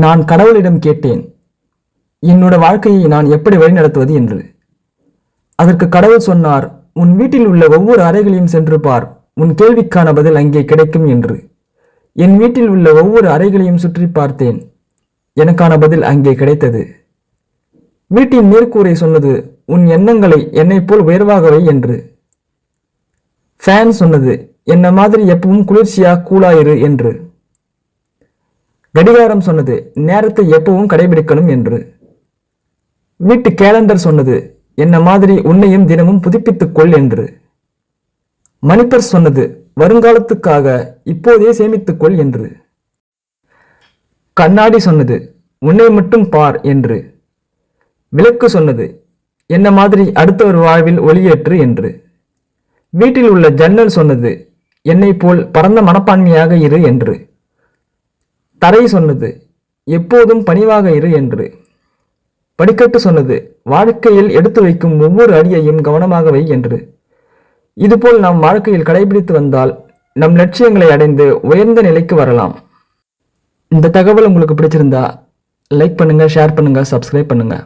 நான் கடவுளிடம் கேட்டேன், என்னோட வாழ்க்கையை நான் எப்படி வழிநடத்துவது என்று. அதற்கு கடவுள் சொன்னார், உன் வீட்டில் உள்ள ஒவ்வொரு அறைகளையும் சென்று பார், உன் கேள்விக்கான பதில் அங்கே கிடைக்கும் என்று. என் வீட்டில் உள்ள ஒவ்வொரு அறைகளையும் சுற்றி பார்த்தேன், எனக்கான பதில் அங்கே கிடைத்தது. வீட்டின் மேற்கூரை சொன்னது, உன் எண்ணங்களை என்னை போல் உயர்வாகவை என்று. ஃபேன் சொன்னது, என்ன மாதிரி எப்பவும் குளிர்ச்சியா கூலாயிரு என்று. கடிகாரம் சொன்னது, நேரத்தை எப்பவும் கடைபிடிக்கணும் என்று. வீட்டு கேலண்டர் சொன்னது, என்ன மாதிரி உன்னையும் தினமும் புதுப்பித்துக் கொள் என்று. மணிப்பர் சொன்னது, வருங்காலத்துக்காக இப்போதே சேமித்துக்கொள் என்று. கண்ணாடி சொன்னது, உன்னை மட்டும் பார் என்று. விளக்கு சொன்னது, என்ன மாதிரி அடுத்த ஒரு வாழ்வில் ஒளியேற்று என்று. வீட்டில் உள்ள ஜன்னல் சொன்னது, என்னை போல் பரந்த மனப்பான்மையாக இரு என்று. தரை சொன்னது, எப்போதும் பணிவாக இரு என்று. படிக்கட்டு சொன்னது, வாழ்க்கையில் எடுத்து வைக்கும் ஒவ்வொரு அடியையும் கவனமாக வை என்று. இதுபோல் நாம் வாழ்க்கையில் கடைபிடித்து வந்தால் நம் லட்சியங்களை அடைந்து உயர்ந்த நிலைக்கு வரலாம். இந்த தகவல் உங்களுக்கு பிடிச்சிருந்தா லைக் பண்ணுங்க, ஷேர் பண்ணுங்க, சப்ஸ்கிரைப் பண்ணுங்க.